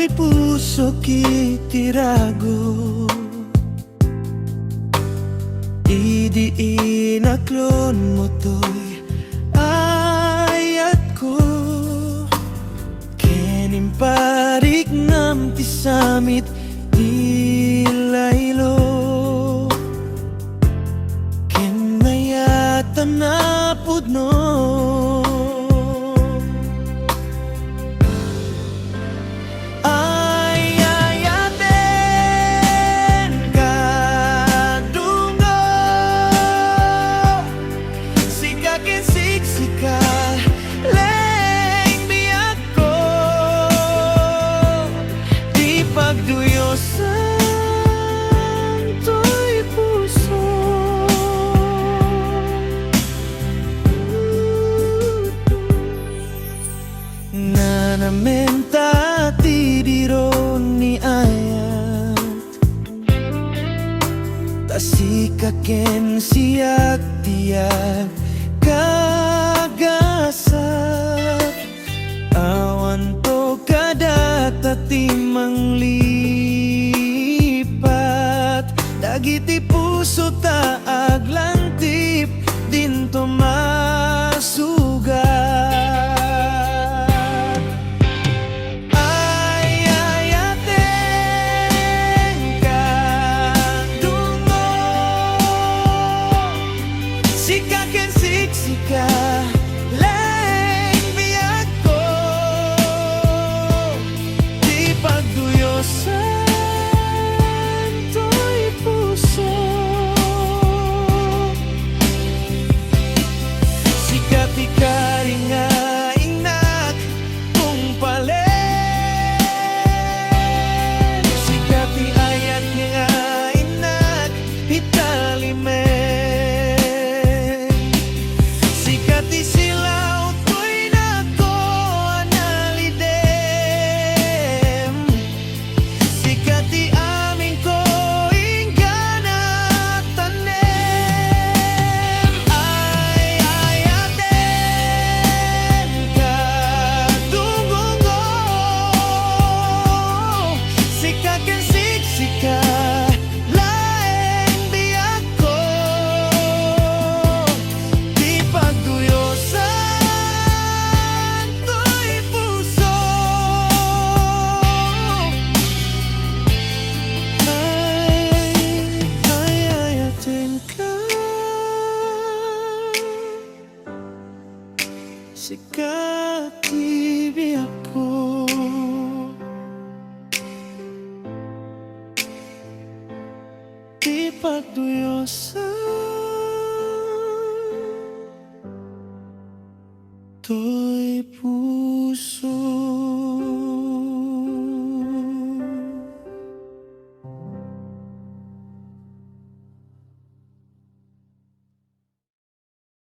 to'y puso kitirago, idi inaklon mo to'y ayat ko. Kenim parik ngam tisamit ilaylo, ken mayatan na pudno. Sika, leng Biagko, di pagduyosan to'y puso. Nanamenta ti diro ni ayat, ta Sika ken siyak tiyak kagasat, awan to kadata timang lipat, dagiti puso ta aglantip dinto masugat. Ayayaten kadungo, Sika ken siksika, leng Biagko, di pagduyosan to'y puso. Sika ti kari nga inak kung palen, Sika ti ayat nga inak italimen. Sika ti Biagko, di pagduyosan to'y